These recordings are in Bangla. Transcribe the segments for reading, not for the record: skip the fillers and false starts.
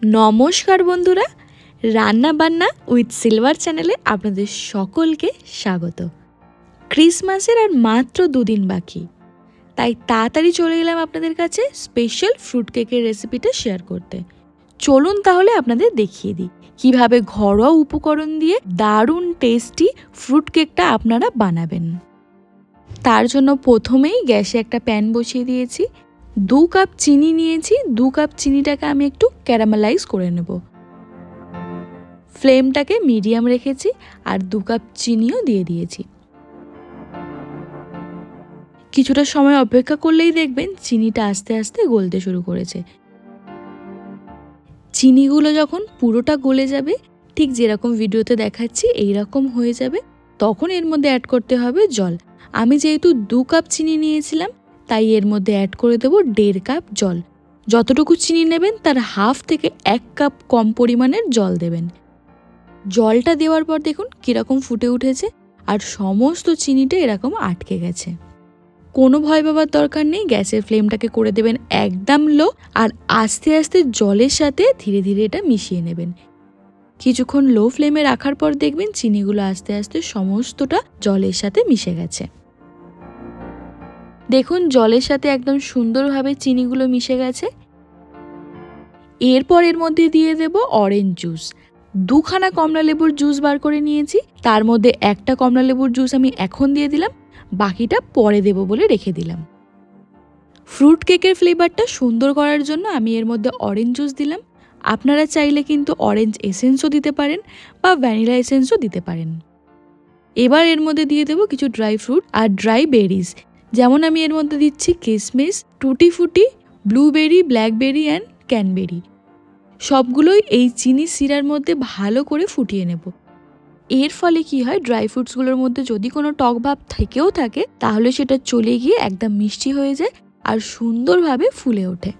নমস্কার বন্ধুরা, রান্না বান্না উইথ সিলভার চ্যানেলে আপনাদের সকলকে স্বাগত। ক্রিসমাসের আর মাত্র 2 দিন বাকি, তাই তাড়াতাড়ি চলে এলাম আপনাদের কাছে স্পেশাল ফ্রুট কেকের রেসিপিটা শেয়ার করতে। চলুন তাহলে আপনাদের দেখিয়ে দিই কিভাবে ঘরোয়া উপকরণ দিয়ে দারুণ টেস্টি ফ্রুট কেকটা আপনারা বানাবেন। তার জন্য প্রথমেই গ্যাসে একটা প্যান বসিয়ে দিয়েছি। 2 কাপ চিনি নিয়েছি। 2 কাপ চিনিটাকে আমি একটু ক্যারামেলাইজ করে নেব। ফ্লেমটাকে মিডিয়াম রেখেছি আর 2 কাপ চিনিও দিয়ে দিয়েছি। কিছুটা সময় অপেক্ষা করলেই দেখবেন চিনিটা আস্তে আস্তে গলতে শুরু করেছে। চিনিগুলো যখন পুরোটা গলে যাবে, ঠিক যেরকম ভিডিওতে দেখাচ্ছি এইরকম হয়ে যাবে, তখন এর মধ্যে অ্যাড করতে হবে জল। আমি যেহেতু 2 কাপ চিনি নিয়েছিলাম, তাই এর মধ্যে অ্যাড করে দেবো 1.5 কাপ জল। যতটুকু চিনি নেবেন তার হাফ থেকে 1 কাপ কম পরিমাণের জল দেবেন। জলটা দেওয়ার পর দেখুন কীরকম ফুটে উঠেছে আর সমস্ত চিনিটা এরকম আটকে গেছে। কোনো ভয় পাবার দরকার নেই। গ্যাসের ফ্লেমটাকে করে দেবেন একদম লো আর আস্তে আস্তে জলের সাথে ধীরে ধীরে এটা মিশিয়ে নেবেন। কিছুক্ষণ লো ফ্লেমে রাখার পর দেখবেন চিনিগুলো আস্তে আস্তে সমস্তটা জলের সাথে মিশে গেছে। দেখুন জলের সাথে একদম সুন্দরভাবে চিনিগুলো মিশে গেছে। এরপর এর মধ্যে দিয়ে দেব অরেঞ্জ জুস। 2খানা কমলা লেবুর জুস বার করে নিয়েছি। তার মধ্যে একটা কমলা লেবুর জুস আমি এখন দিয়ে দিলাম, বাকিটা পরে দেব বলে রেখে দিলাম। ফ্রুট কেকের ফ্লেভারটা সুন্দর করার জন্য আমি এর মধ্যে অরেঞ্জ জুস দিলাম। আপনারা চাইলে কিন্তু অরেঞ্জ এসেন্সও দিতে পারেন বা ভ্যানিলা এসেন্সও দিতে পারেন। এবার এর মধ্যে দিয়ে দেব কিছু ড্রাই ফ্রুট আর ড্রাই বেরিজ। যেমন আমি এর মধ্যে দিচ্ছি কিশমিশ, টুটি ফুটি, ব্লুবেরি, ব্ল্যাকবেরি অ্যান্ড ক্যানবেরি। সবগুলোই এই চিনি সিরার মধ্যে ভালো করে ফুটিয়ে নেব। এর ফলে কি হয়, ড্রাই ফ্রুটসগুলোর মধ্যে যদি কোনো টক ভাব থেকেও থাকে তাহলে সেটা চলে গিয়ে একদম মিষ্টি হয়ে যায় আর সুন্দরভাবে ফুলে ওঠে।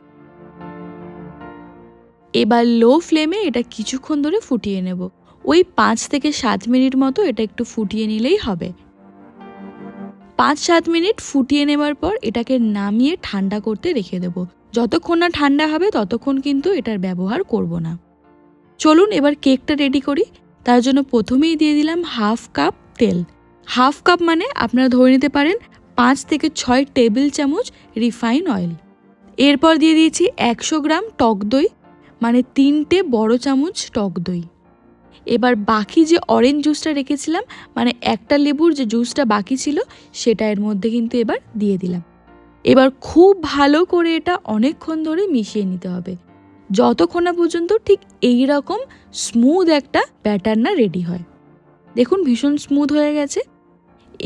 এবার লো ফ্লেমে এটা কিছুক্ষণ ধরে ফুটিয়ে নেব। ওই 5 থেকে 7 মিনিট মতো এটা একটু ফুটিয়ে নিলেই হবে। 5-7 মিনিট ফুটিয়ে নেবার পর এটাকে নামিয়ে ঠান্ডা করতে রেখে দেব। যতক্ষণ না ঠান্ডা হবে ততক্ষণ কিন্তু এটার ব্যবহার করব না। চলুন এবার কেকটা রেডি করি। তার জন্য প্রথমেই দিয়ে দিলাম হাফ কাপ তেল। হাফ কাপ মানে আপনারা ধরে নিতে পারেন 5 থেকে 6 টেবিল চামচ রিফাইন অয়েল। এরপর দিয়ে দিয়েছি 100 গ্রাম টক দই, মানে 3টে বড় চামচ টক দই। এবার বাকি যে অরেঞ্জ জুসটা রেখেছিলাম, মানে একটা লেবুর যে জুসটা বাকি ছিল, সেটা এর মধ্যে কিন্তু এবার দিয়ে দিলাম। এবার খুব ভালো করে এটা অনেকক্ষণ ধরে মিশিয়ে নিতে হবে, যতক্ষণ না পর্যন্ত ঠিক এই রকম স্মুথ একটা ব্যাটার না রেডি হয়। দেখুন ভীষণ স্মুথ হয়ে গেছে।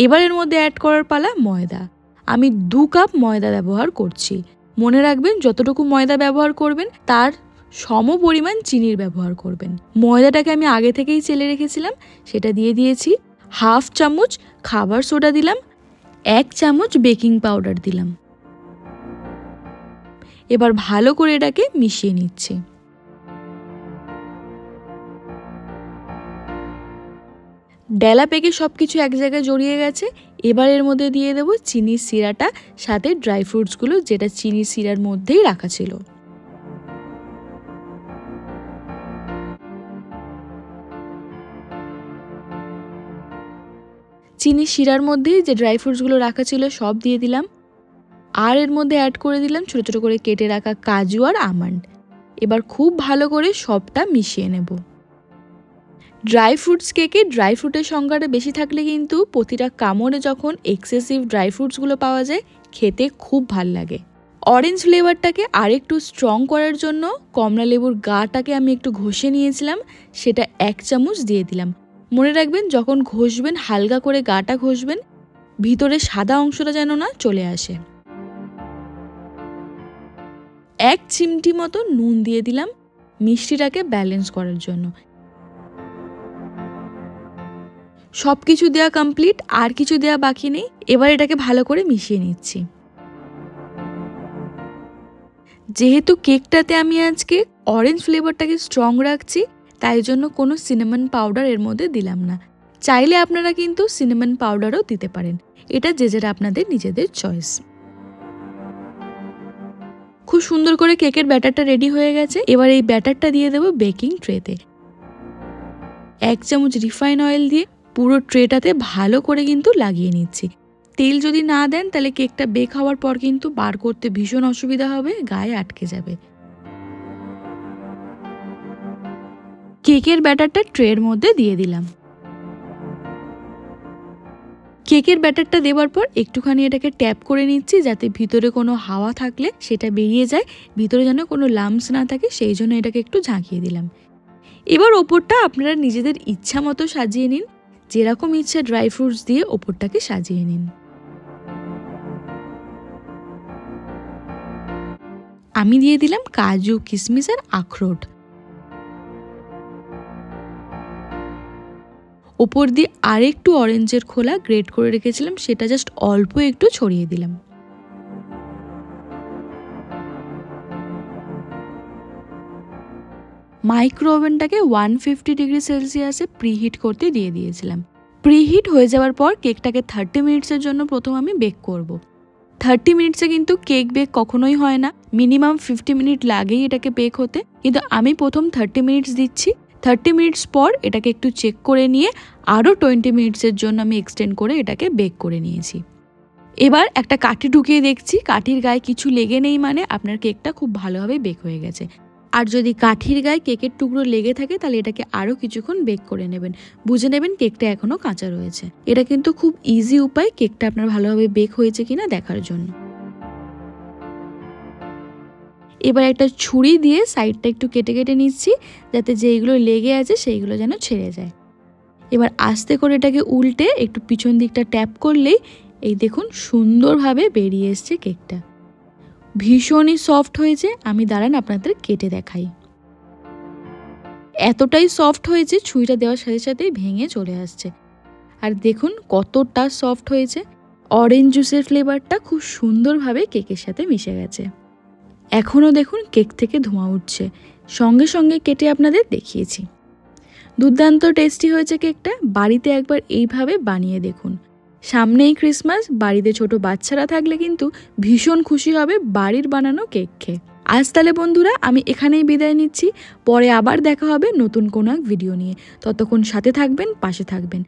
এবার এর মধ্যে অ্যাড করার পালা ময়দা। আমি 2 কাপ ময়দা ব্যবহার করছি। মনে রাখবেন যতটুকু ময়দা ব্যবহার করবেন তার সম পরিমাণ চিনির ব্যবহার করবেন। ময়দাটাকে আমি আগে থেকেই চেলে রেখেছিলাম, সেটা দিয়ে দিয়েছি। হাফ চামচ খাবার সোডা দিলাম, 1 চামচ বেকিং পাউডার দিলাম। এবার ভালো করে এটাকে মিশিয়ে নিচ্ছি। ডেলা পেকে সব কিছু এক জায়গায় জড়িয়ে গেছে। এবার এর মধ্যে দিয়ে দেবো চিনির সিরাটা, সাথে ড্রাই ফ্রুটসগুলো যেটা চিনির সিরার মধ্যেই রাখা ছিল। চিনির শিরার মধ্যেই যে ড্রাই ফ্রুটসগুলো রাখা ছিল সব দিয়ে দিলাম। আর এর মধ্যে অ্যাড করে দিলাম ছোটো ছোটো করে কেটে রাখা কাজু আর আমন্ড। এবার খুব ভালো করে সবটা মিশিয়ে নেব। ড্রাই ফ্রুটস কেকে ড্রাই ফ্রুটের সংখ্যাটা বেশি থাকলে কিন্তু প্রতিটা কামড়ে যখন এক্সেসিভ ড্রাই ফ্রুটসগুলো পাওয়া যায়, খেতে খুব ভাল লাগে। অরেঞ্জ ফ্লেভারটাকে আরেকটু স্ট্রং করার জন্য কমলা লেবুর গাটাকে আমি একটু ঘষে নিয়েছিলাম, সেটা 1 চামচ দিয়ে দিলাম। মনে রাখবেন যখন ঘষবেন হালকা করে গাটা ঘষবেন, ভিতরে সাদা অংশটা যেন না চলে আসে। 1 চিমটি মতো নুন দিয়ে দিলাম মিষ্টিটাকে ব্যালেন্স করার জন্য। সব কিছু দেওয়া কমপ্লিট, আর কিছু দেওয়া বাকি নেই। এবার এটাকে ভালো করে মিশিয়ে নিচ্ছি। যেহেতু কেকটাতে আমি আজকে অরেঞ্জ ফ্লেভারটাকে স্ট্রং রাখছি, তাই জন্য কোনো সিনামন পাউডার এর মধ্যে দিলাম না। চাইলে আপনারা কিন্তু সিনামন পাউডারও দিতে পারেন, এটা যে যার আপনাদের নিজেদের চয়েস। খুব সুন্দর করে কেকের ব্যাটারটা রেডি হয়ে গেছে। এবার এই ব্যাটারটা দিয়ে দেবো বেকিং ট্রেতে। 1 চামচ রিফাইন অয়েল দিয়ে পুরো ট্রেটাতে ভালো করে কিন্তু লাগিয়ে নিচ্ছি। তেল যদি না দেন তাহলে কেকটা বেক হওয়ার পর কিন্তু বার করতে ভীষণ অসুবিধা হবে, গায়ে আটকে যাবে। কেকের ব্যাটারটা ট্রের মধ্যে দিয়ে দিলাম। কেকের ব্যাটারটা দেওয়ার পর একটুখানি এটাকে ট্যাপ করে নিচ্ছি, যাতে ভিতরে কোনো হাওয়া থাকলে সেটা বেরিয়ে যায়, ভিতরে যেন কোনো লাম্পস না থাকে, সেই জন্য এটাকে একটু ঝাঁকিয়ে দিলাম। এবার ওপরটা আপনারা নিজেদের ইচ্ছা মতো সাজিয়ে নিন, যেরকম ইচ্ছা ড্রাই ফ্রুটস দিয়ে ওপরটাকে সাজিয়ে নিন। আমি দিয়ে দিলাম কাজু, কিশমিশ আর আখরোট। ওপর দিয়ে আরেকটু অরেঞ্জের খোলা গ্রেট করে রেখেছিলাম, সেটা জাস্ট অল্প একটু ছড়িয়ে দিলাম। মাইক্রো ওভেনটাকে 150 ডিগ্রি সেলসিয়াসে প্রিহিট করতে দিয়ে দিয়েছিলাম। প্রিহিট হয়ে যাওয়ার পর কেকটাকে 30 মিনিটসের জন্য প্রথম আমি বেক করব। 30 মিনিটসে কিন্তু কেক বেক কখনোই হয় না, মিনিমাম 50 মিনিট লাগেই এটাকে বেক হতে, কিন্তু আমি প্রথম 30 মিনিটস দিচ্ছি। 30 মিনিটস পর এটাকে একটু চেক করে নিয়ে আরও 20 মিনিটসের জন্য আমি এক্সটেন্ড করে এটাকে বেক করে নিয়েছি। এবার একটা কাঠি ঢুকিয়ে দেখছি, কাঠির গায়ে কিছু লেগে নেই মানে আপনার কেকটা খুব ভালোভাবে বেক হয়ে গেছে। আর যদি কাঠির গায়ে কেকের টুকরো লেগে থাকে তাহলে এটাকে আরও কিছুক্ষণ বেক করে নেবেন, বুঝে নেবেন কেকটা এখনও কাঁচা রয়েছে। এটা কিন্তু খুব ইজি উপায় কেকটা আপনার ভালোভাবে বেক হয়েছে কিনা দেখার জন্য। এবার একটা ছুরি দিয়ে সাইডটা একটু কেটে কেটে নিচ্ছি, যাতে যেইগুলো লেগে আছে সেইগুলো যেন ছেড়ে যায়। এবার আস্তে করে এটাকে উল্টে একটু পিছন দিকটা ট্যাপ করলেই এই দেখুন সুন্দরভাবে বেরিয়ে এসছে কেকটা, ভীষণই সফট হয়েছে। আমি দাঁড়ান আপনাদের কেটে দেখাই। এতটাই সফট হয়েছে ছুরিটা দেওয়ার সাথে সাথেই ভেঙে চলে আসছে। আর দেখুন কতটা সফট হয়েছে, অরেঞ্জ জুসের ফ্লেভারটা খুব সুন্দরভাবে কেকের সাথে মিশে গেছে। এখনও দেখুন কেক থেকে ধোঁয়া উঠছে, সঙ্গে সঙ্গে কেটে আপনাদের দেখিয়েছি। দুর্দান্ত টেস্টি হয়েছে কেকটা, বাড়িতে একবার এইভাবে বানিয়ে দেখুন। সামনেই ক্রিসমাস, বাড়িতে ছোট বাচ্চারা থাকলে কিন্তু ভীষণ খুশি হবে বাড়ির বানানো কেক খেয়ে। আজ তাহলে বন্ধুরা আমি এখানেই বিদায় নিচ্ছি, পরে আবার দেখা হবে নতুন কোনো এক ভিডিও নিয়ে। ততক্ষণ সাথে থাকবেন, পাশে থাকবেন।